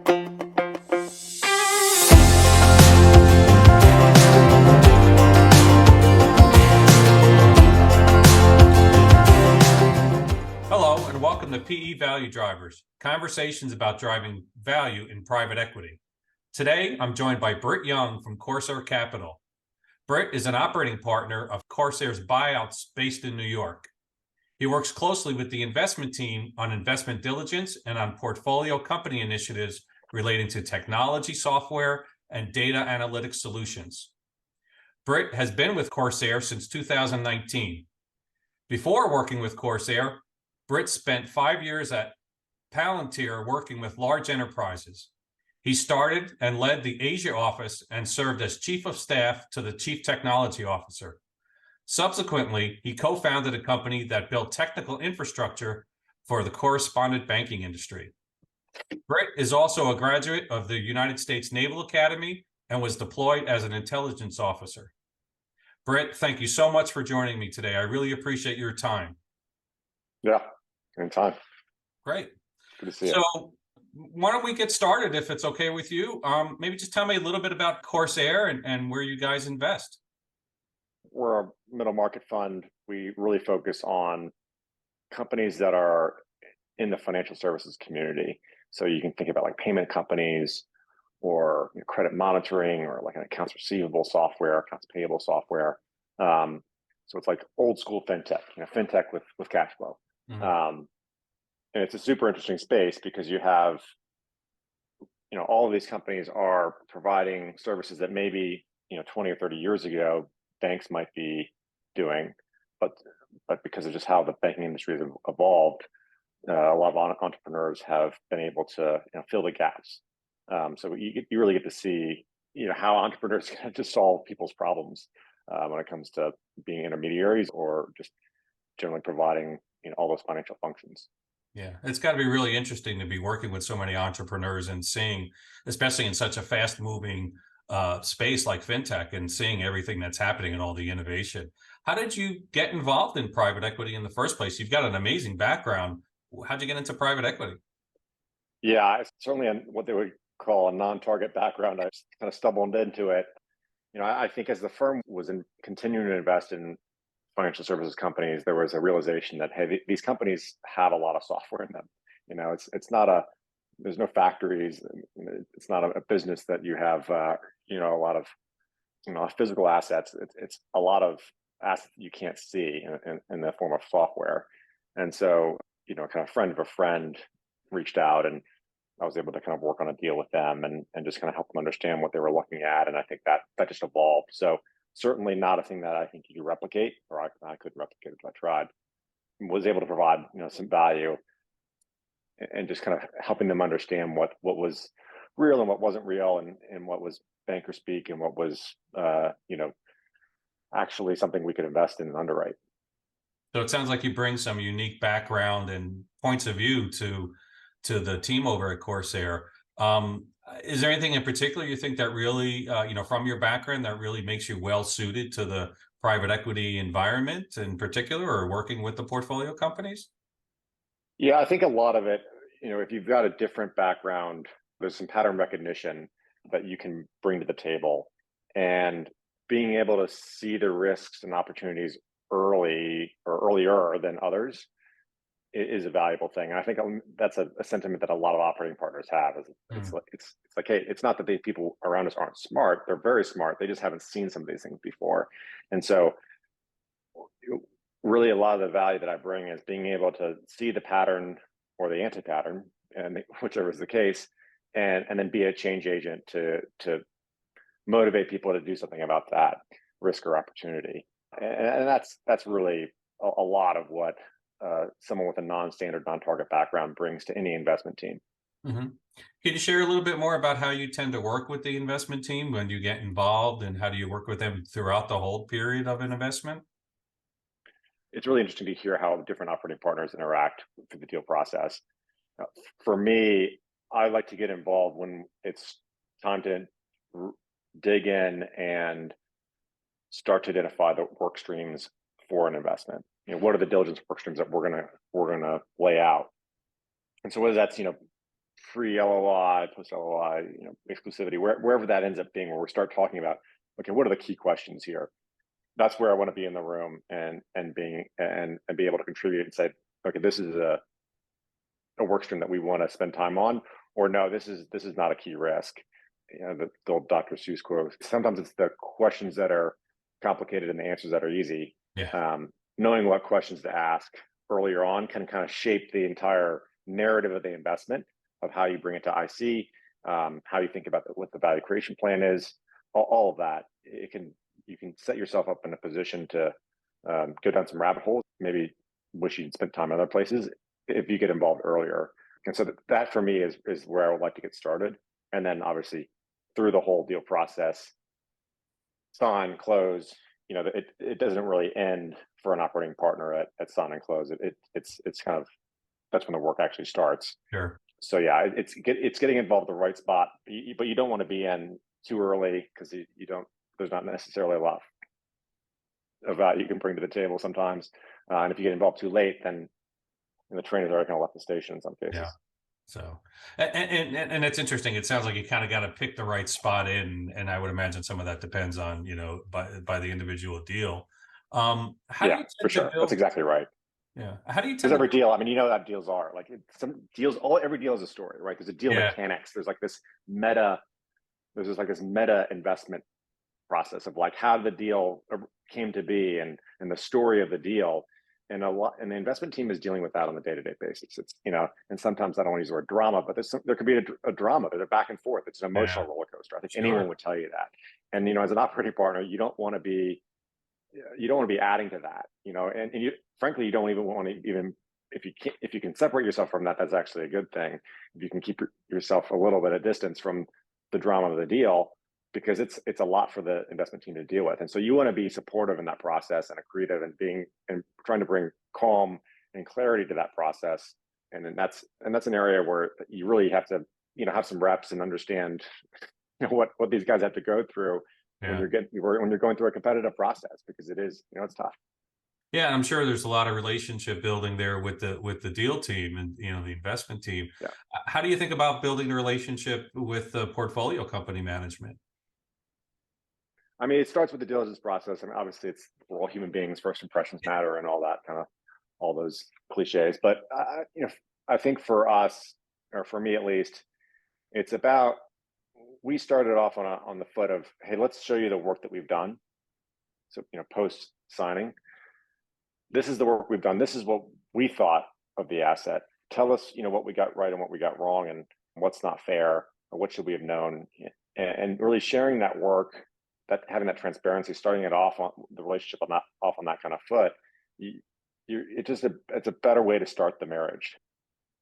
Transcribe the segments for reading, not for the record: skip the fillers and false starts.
Hello, and welcome to PE Value Drivers, conversations about driving value in private equity. Today, I'm joined by Brit Yonge from Corsair Capital. Brit is an operating partner of Corsair's buyouts based in New York. He works closely with the investment team on investment diligence and on portfolio company initiatives relating to technology, software, and data analytics solutions. Brit has been with Corsair since 2019. Before working with Corsair, Brit spent 5 years at Palantir working with large enterprises. He started and led the Asia office and served as chief of staff to the chief technology officer. Subsequently, he co-founded a company that built technical infrastructure for the correspondent banking industry. Brit is also a graduate of the United States Naval Academy and was deployed as an intelligence officer. Brit, thank you so much for joining me today. I really appreciate your time. Yeah, anytime. Great. Good to see you. So why don't we get started, if it's okay with you? Maybe just tell me a little bit about Corsair and where you guys invest. We're a middle market fund. We really focus on companies that are in the financial services community. So you can think about like payment companies or credit monitoring or like an accounts receivable software, accounts payable software. So it's like old school fintech, fintech with cash flow. Mm-hmm. And it's a super interesting space because you have, all of these companies are providing services that maybe, 20 or 30 years ago, banks might be doing, but because of just how the banking industry has evolved, a lot of entrepreneurs have been able to fill the gaps. So you really get to see how entrepreneurs can just solve people's problems when it comes to being intermediaries or just generally providing all those financial functions. Yeah, it's got to be really interesting to be working with so many entrepreneurs and seeing, especially in such a fast-moving space like fintech, and seeing everything that's happening and all the innovation. How did you get involved in private equity in the first place? You've got an amazing background. How'd you get into private equity? Yeah, it's certainly what they would call a non-target background. I just kind of stumbled into it. I think as the firm was continuing to invest in financial services companies, there was a realization that, hey, these companies have a lot of software in them. It's not there's no factories. It's not a business that you have, a lot of, physical assets. It's a lot of assets you can't see in the form of software. And so, kind of friend of a friend reached out, and I was able to kind of work on a deal with them and just kind of help them understand what they were looking at. And I think that just evolved. So certainly not a thing that I think you could replicate, or I couldn't replicate if I tried. Was able to provide, some value and just kind of helping them understand what was real and what wasn't real, and what was banker speak and what was, actually something we could invest in and underwrite. So it sounds like you bring some unique background and points of view to the team over at Corsair. Is there anything in particular you think that really, from your background, that really makes you well suited to the private equity environment in particular, or working with the portfolio companies? Yeah, I think a lot of it, if you've got a different background, there's some pattern recognition that you can bring to the table, and being able to see the risks and opportunities early or earlier than others is a valuable thing. And I think that's a sentiment that a lot of operating partners have. It's like, hey, it's not that the people around us aren't smart. They're very smart. They just haven't seen some of these things before. And so really a lot of the value that I bring is being able to see the pattern or the anti-pattern, and whichever is the case, and then be a change agent to motivate people to do something about that risk or opportunity. And that's really a lot of what someone with a non-standard, non-target background brings to any investment team. Mm-hmm. Can you share a little bit more about how you tend to work with the investment team when you get involved, and how do you work with them throughout the whole period of an investment? It's really interesting to hear how different operating partners interact through the deal process. For me, I like to get involved when it's time to dig in and start to identify the work streams for an investment. What are the diligence work streams that we're gonna lay out? And so whether that's free LOI, post LOI, exclusivity, wherever that ends up being, where we start talking about, okay, what are the key questions here? That's where I want to be in the room and be able to contribute and say, okay, this is a work stream that we want to spend time on, or no, this is not a key risk. The old Dr. Seuss quote. Sometimes it's the questions that are complicated and the answers that are easy. Yeah. Knowing what questions to ask earlier on can kind of shape the entire narrative of the investment, of how you bring it to IC, how you think about what the value creation plan is, all of that. You can set yourself up in a position to go down some rabbit holes, maybe wish you'd spent time in other places if you get involved earlier. And so that for me is where I would like to get started. And then obviously through the whole deal process, sign, close, it doesn't really end for an operating partner at sign and close. It's kind of, that's when the work actually starts. Sure. So yeah, it's getting involved at the right spot, but you don't want to be in too early, because there's not necessarily a lot of value you can bring to the table sometimes. And if you get involved too late, then the train has already kind of left the station in some cases. Yeah. So, and it's interesting. It sounds like you kind of got to pick the right spot in, and I would imagine some of that depends on, by the individual deal. How do you for tend sure. to build? That's exactly right. Yeah. How do you Because tend to every build? deal, I mean, how deals are like, some deals, every deal is a story, right? There's a deal Yeah. mechanics. There's like this meta investment process of like how the deal came to be, and the story of the deal. And the investment team is dealing with that on a day-to-day basis. It's, and sometimes I don't want to use the word drama, but there could be a drama. There's a back and forth. It's an emotional roller coaster. I think anyone would tell you that. And, as an operating partner, you don't want to be adding to that, and frankly, you don't even want to, even if you can separate yourself from that, that's actually a good thing. If you can keep yourself a little bit of distance from the drama of the deal, because it's a lot for the investment team to deal with. And so you want to be supportive in that process and accretive, and trying to bring calm and clarity to that process. And then that's an area where you really have to, have some reps and understand, what these guys have to go through when you're going through a competitive process, because it is, it's tough. Yeah, I'm sure there's a lot of relationship building there with the deal team and the investment team. Yeah. How do you think about building the relationship with the portfolio company management? I mean, it starts with the diligence process. I mean, obviously, we're all human beings. First impressions matter, and all that kind of, all those cliches. But I think for us, or for me at least, it's about, we started off on the foot of, hey, let's show you the work that we've done. So post signing, this is the work we've done. This is what we thought of the asset. Tell us, what we got right and what we got wrong, and what's not fair, or what should we have known, and really sharing that work. That having that transparency, starting it off on the relationship off on that kind of foot, it's a better way to start the marriage.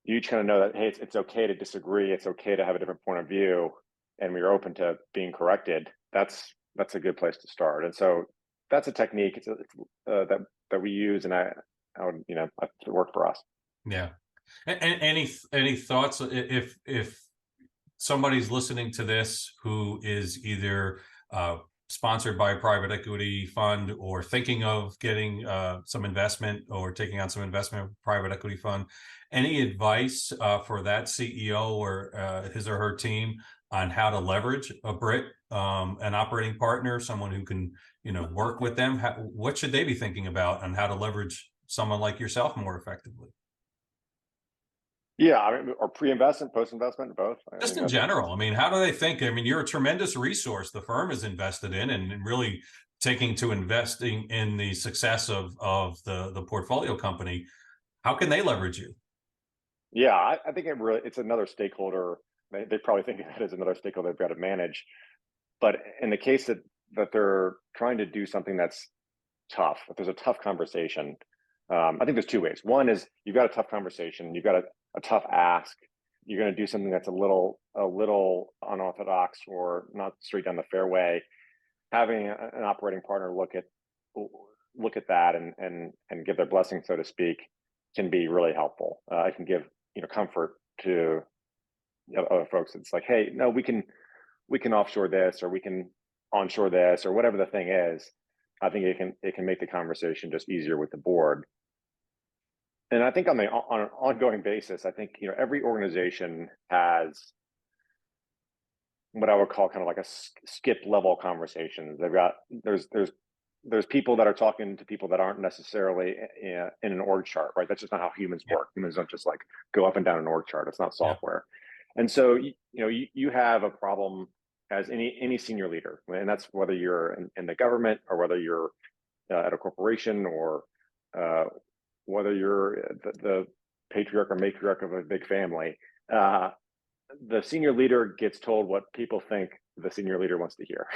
You each kind of know that, hey, it's okay to disagree, it's okay to have a different point of view, and we're open to being corrected. That's a good place to start. And so that's a technique that we use, and I would, it worked for us. Yeah. And any thoughts, if somebody's listening to this who is either sponsored by a private equity fund, or thinking of getting some investment, or taking on some investment with a private equity fund, any advice for that CEO or his or her team on how to leverage a Brit, an operating partner, someone who can work with them? What should they be thinking about on how to leverage someone like yourself more effectively? Yeah, I mean, or pre-investment, post-investment, both. Just in general, I mean, how do they think? I mean, you're a tremendous resource the firm is invested in, and really taking to investing in the success of the portfolio company. How can they leverage you? Yeah, I think it's another stakeholder. They probably think of it as another stakeholder they've got to manage. But in the case that they're trying to do something that's tough, if there's a tough conversation, I think there's two ways. One is, you've got a tough conversation, you've got a tough ask, you're going to do something that's a little unorthodox, or not straight down the fairway. Having an operating partner look at that and give their blessing, so to speak, can be really helpful. It can give comfort to other folks. It's like, hey, no, we can offshore this, or we can onshore this, or whatever the thing is. I think it can make the conversation just easier with the board. And I think on an ongoing basis, I think every organization has what I would call kind of like a skip level conversations. They've got there's people that are talking to people that aren't necessarily in an org chart, right? That's just not how humans Yeah. work. Humans don't just like go up and down an org chart. It's not Yeah. software. And so you have a problem as any senior leader, and that's whether you're in the government or whether you're at a corporation or uh, whether you're the patriarch or matriarch of a big family. The senior leader gets told what people think the senior leader wants to hear.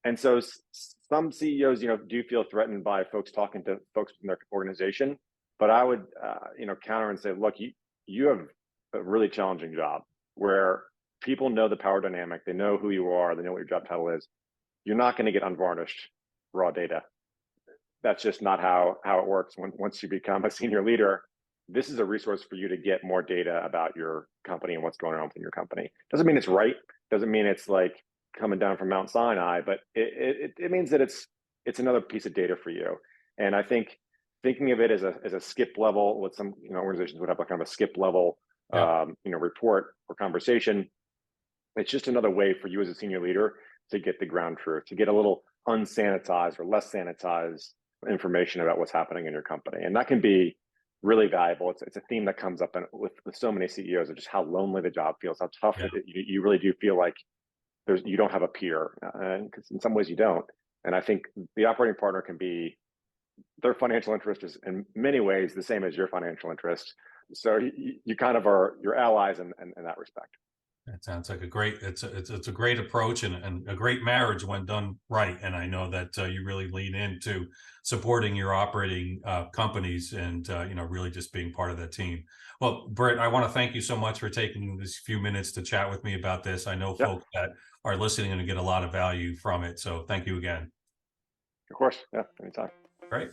And so some CEOs, do feel threatened by folks talking to folks in their organization. But I would, counter and say, look, you have a really challenging job where people know the power dynamic, they know who you are, they know what your job title is. You're not going to get unvarnished raw data. That's just not how it works. Once you become a senior leader, this is a resource for you to get more data about your company and what's going on within your company. Doesn't mean it's right. Doesn't mean it's like coming down from Mount Sinai, but it means that it's another piece of data for you. And I think thinking of it as a skip level, what some organizations would have like kind of a skip level Yeah. report or conversation. It's just another way for you as a senior leader to get the ground truth, to get a little unsanitized or less sanitized information about what's happening in your company. And that can be really valuable. It's a theme that comes up with so many CEOs of just how lonely the job feels, how tough Yeah. you really do feel like you don't have a peer, because in some ways you don't. And I think the operating partner can be, their financial interest is in many ways the same as your financial interest. So you kind of are your allies in that respect. That sounds like it's a great approach and a great marriage when done right. And I know that you really lean into supporting your operating companies and really just being part of that team. Well, Britt, I want to thank you so much for taking this few minutes to chat with me about this. I know Yeah, folks that are listening and get a lot of value from it. So thank you again. of course. Yeah, anytime. Great.